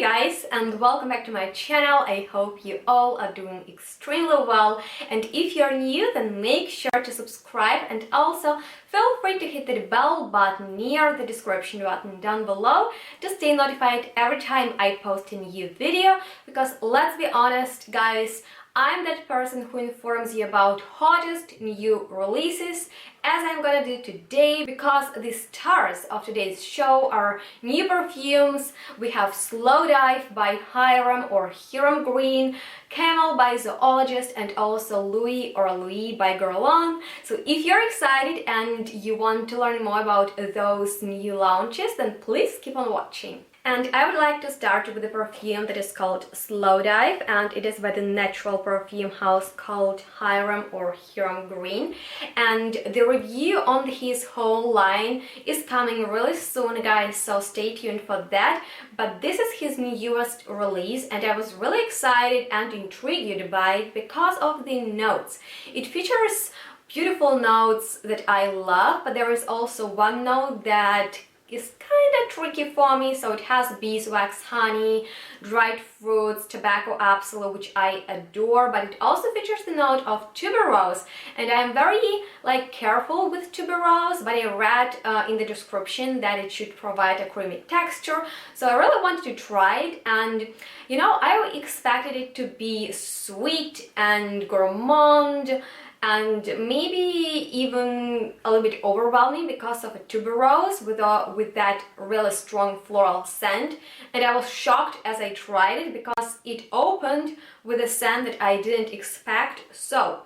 Hey guys, and welcome back to my channel. I hope you all are doing extremely well, and if you're new, then make sure to subscribe and also feel free to hit the bell button near the description button down below to stay notified every time I post a new video, because let's be honest guys, I'm that person who informs you about hottest new releases, as I'm gonna do today, because the stars of today's show are new perfumes. We have Slowdive by Hiram or Hiram Green, Camel by Zoologist, and also Louie or Louis by Guerlain. So if you're excited and you want to learn more about those new launches, then please keep on watching. And I would like to start with a perfume that is called Slowdive, and it is by the natural perfume house called Hiram or Hiram Green. And the review on his whole line is coming really soon, guys, so stay tuned for that. But this is his newest release, and I was really excited and intrigued by it because of the notes. It features beautiful notes that I love, but there is also one note that is kind of tricky for me. So it has beeswax, honey, dried fruits, tobacco absolute, which I adore, but it also features the note of tuberose, and I'm very careful with tuberose, but I read in the description that it should provide a creamy texture, so I really wanted to try it. And you know, I expected it to be sweet and gourmand and maybe even a little bit overwhelming because of a tuberose with that really strong floral scent. And I was shocked as I tried it because it opened with a scent that I didn't expect. So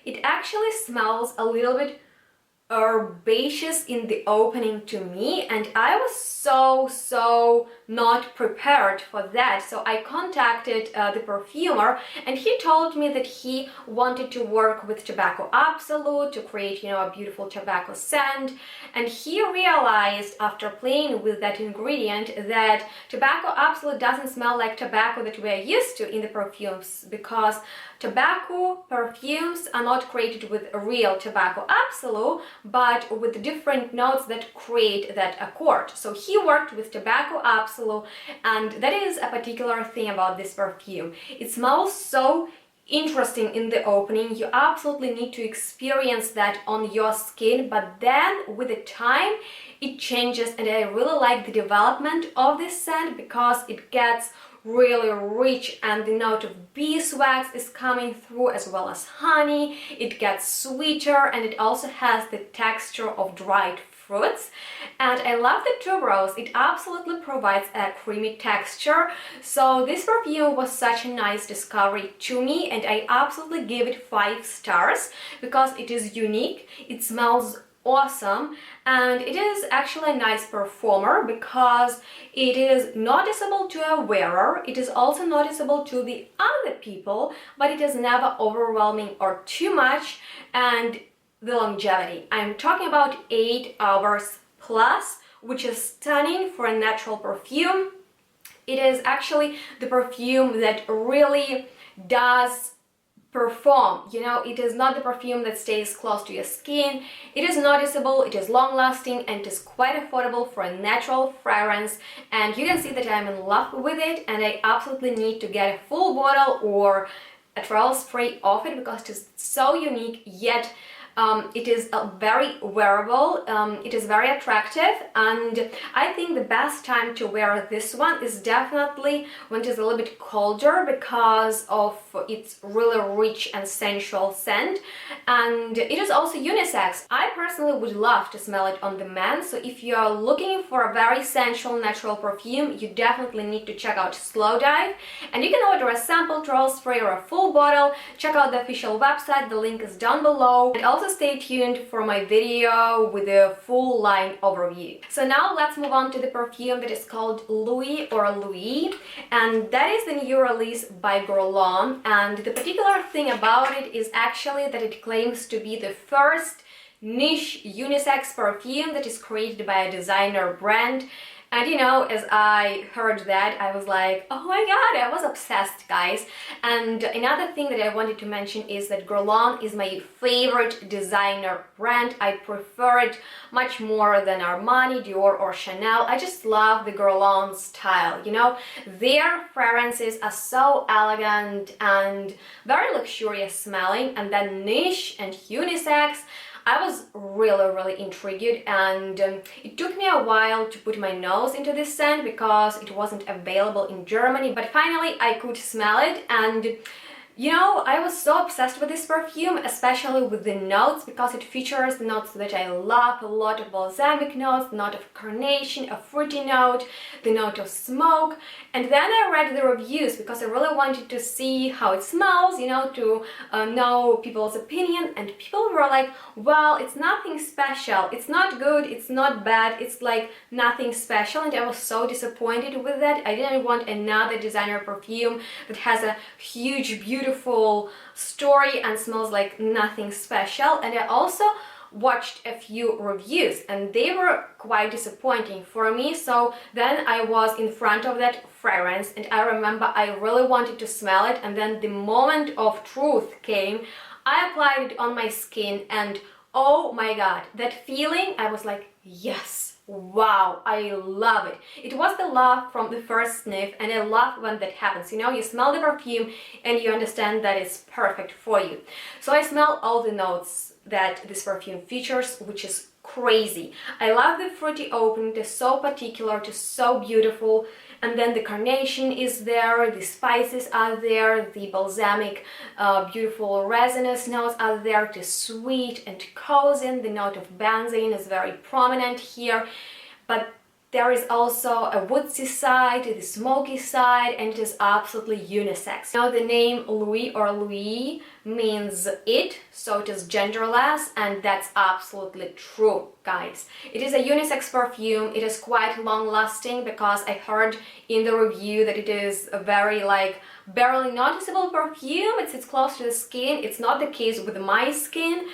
it actually smells a little bit herbaceous in the opening to me, and I was so not prepared for that. So I contacted the perfumer, and he told me that he wanted to work with tobacco absolute to create, you know, a beautiful tobacco scent. And he realized after playing with that ingredient that tobacco absolute doesn't smell like tobacco that we are used to in the perfumes, because tobacco perfumes are not created with real tobacco absolute, but with different notes that create that accord. So he worked with tobacco absolute, and that is a particular thing about this perfume. It smells so interesting in the opening. You absolutely need to experience that on your skin, but then with the time it changes, and I really like the development of this scent because it gets really rich, and the note of beeswax is coming through as well as honey. It gets sweeter, and it also has the texture of dried fruits. And I love the tuberose. It absolutely provides a creamy texture. So this perfume was such a nice discovery to me, and I absolutely give it 5 stars because it is unique, it smells awesome, and it is actually a nice performer because it is noticeable to a wearer, it is also noticeable to the other people, but it is never overwhelming or too much. And the longevity, I'm talking about 8 hours plus, which is stunning for a natural perfume. It is actually the perfume that really does perform, you know, it is not the perfume that stays close to your skin. It is noticeable, it is long lasting, and it is quite affordable for a natural fragrance. And you can see that I'm in love with it, and I absolutely need to get a full bottle or a travel spray of it because it is so unique, yet it is very wearable, it is very attractive, and I think the best time to wear this one is definitely when it is a little bit colder because of its really rich and sensual scent. And it is also unisex. I personally would love to smell it on the man, so if you are looking for a very sensual natural perfume, you definitely need to check out Slowdive. And you can order a sample, travel spray, or a full bottle. Check out the official website, the link is down below. And also stay tuned for my video with a full line overview. So now let's move on to the perfume that is called Louie or Louis, and that is the new release by Guerlain. And the particular thing about it is actually that it claims to be the first niche unisex perfume that is created by a designer brand. And you know, as I heard that, I was like, oh my god, I was obsessed, guys. And another thing that I wanted to mention is that Guerlain is my favorite designer brand. I prefer it much more than Armani, Dior or Chanel. I just love the Guerlain style, you know. Their fragrances are so elegant and very luxurious smelling, and then niche and unisex. I was really intrigued, and it took me a while to put my nose into this scent because it wasn't available in Germany, but finally I could smell it. And you know, I was so obsessed with this perfume, especially with the notes, because it features the notes that I love, a lot of balsamic notes, the note of carnation, a fruity note, the note of smoke. And then I read the reviews because I really wanted to see how it smells, you know, to know people's opinion. And people were like, well, it's nothing special, it's not good, it's not bad, it's like nothing special. And I was so disappointed with that. I didn't want another designer perfume that has a huge, beautiful story and smells like nothing special. And I also watched a few reviews and they were quite disappointing for me. So then I was in front of that fragrance and I remember I really wanted to smell it, and then the moment of truth came. I applied it on my skin and oh my god, that feeling, I was like, yes, wow, I love it. It was the love from the first sniff, and I love when that happens. You know, you smell the perfume and you understand that it's perfect for you. So I smell all the notes that this perfume features, which is crazy. I love the fruity opening, it is so particular, it is so beautiful. And then the carnation is there, the spices are there, the balsamic, beautiful resinous notes are there. It is sweet and cozy. The note of benzene is very prominent here, but there is also a woodsy side, the smoky side, and it is absolutely unisex. Now the name Louie or Louis means it, so it is genderless, and that's absolutely true, guys. It is a unisex perfume. It is quite long lasting because I heard in the review that it is a very like barely noticeable perfume. It sits close to the skin. It's not the case with my skin.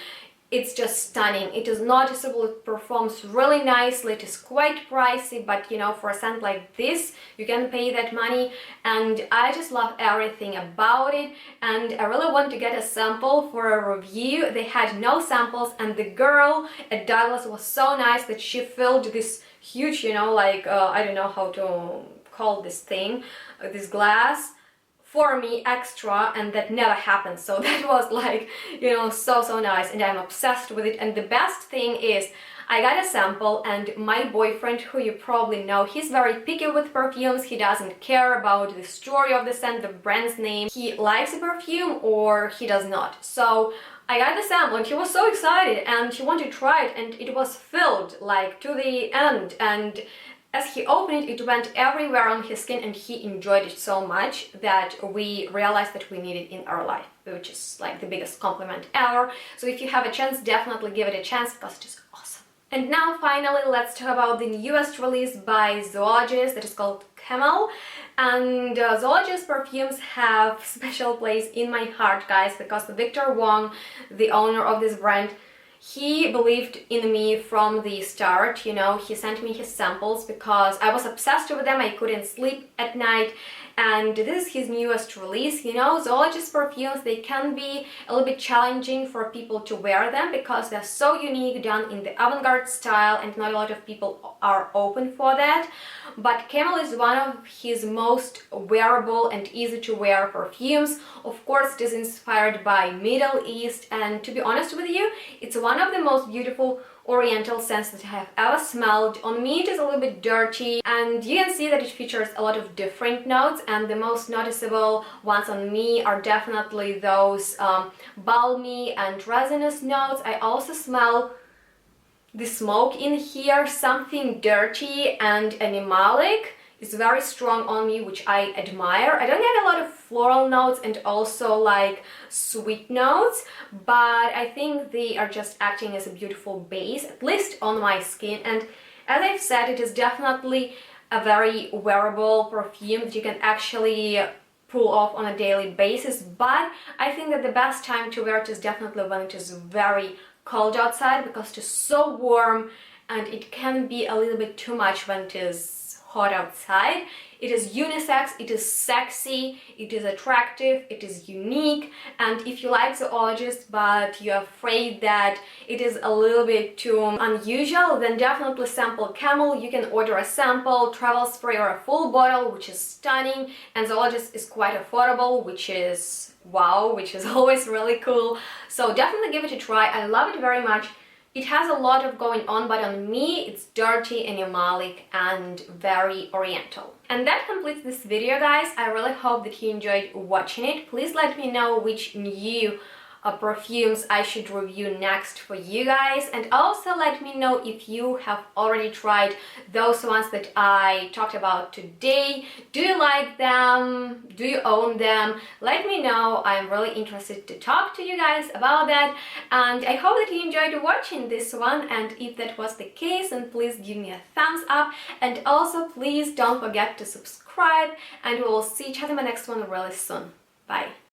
It's just stunning. It is noticeable, it performs really nicely. It is quite pricey, but you know, for a scent like this, you can pay that money, and I just love everything about it. And I really want to get a sample for a review. They had no samples, and the girl at Douglas was so nice that she filled this huge, you know, like, I don't know how to call this thing, this glass, for me extra, and that never happened. So that was like, you know, so nice, and I'm obsessed with it. And the best thing is I got a sample, and my boyfriend, who you probably know, he's very picky with perfumes. He doesn't care about the story of the scent, the brand's name. He likes a perfume or he does not. So I got the sample and he was so excited and he wanted to try it, and it was filled like to the end, and as he opened it, it went everywhere on his skin, and he enjoyed it so much that we realized that we need it in our life, which is like the biggest compliment ever. So if you have a chance, definitely give it a chance because it is awesome. And now finally, let's talk about the newest release by Zoologist that is called CAMEL. And Zoologist perfumes have special place in my heart, guys, because Victor Wong, the owner of this brand, he believed in me from the start. You know, he sent me his samples because I was obsessed with them. I couldn't sleep at night, and this is his newest release. You know, Zoologist perfumes, they can be a little bit challenging for people to wear them because they're so unique, done in the avant-garde style, and not a lot of people are open for that. But CAMEL is one of his most wearable and easy to wear perfumes. Of course, it is inspired by Middle East, and to be honest with you, it's one of the most beautiful oriental scents that I have ever smelled. On me it is a little bit dirty, and you can see that it features a lot of different notes, and the most noticeable ones on me are definitely those balmy and resinous notes. I also smell the smoke in here, something dirty and animalic. It's very strong on me, which I admire. I don't get a lot of floral notes and also like sweet notes, but I think they are just acting as a beautiful base, at least on my skin. And as I've said, it is definitely a very wearable perfume that you can actually pull off on a daily basis, but I think that the best time to wear it is definitely when it is very cold outside, because it is so warm and it can be a little bit too much when it is hot outside. It is unisex, it is sexy, it is attractive, it is unique, and if you like zoologists but you're afraid that it is a little bit too unusual, then definitely sample Camel. You can order a sample, travel spray, or a full bottle, which is stunning, and zoologist is quite affordable, which is wow, which is always really cool. So definitely give it a try. I love it very much. It has a lot of going on, but on me it's dirty, animalic, and very oriental. And that completes this video, guys. I really hope that you enjoyed watching it. Please let me know which new perfumes I should review next for you guys, and also let me know if you have already tried those ones that I talked about today. Do you like them? Do you own them? Let me know. I'm really interested to talk to you guys about that, and I hope that you enjoyed watching this one, and if that was the case, then please give me a thumbs up, and also please don't forget to subscribe, and we will see each other in my next one really soon. Bye!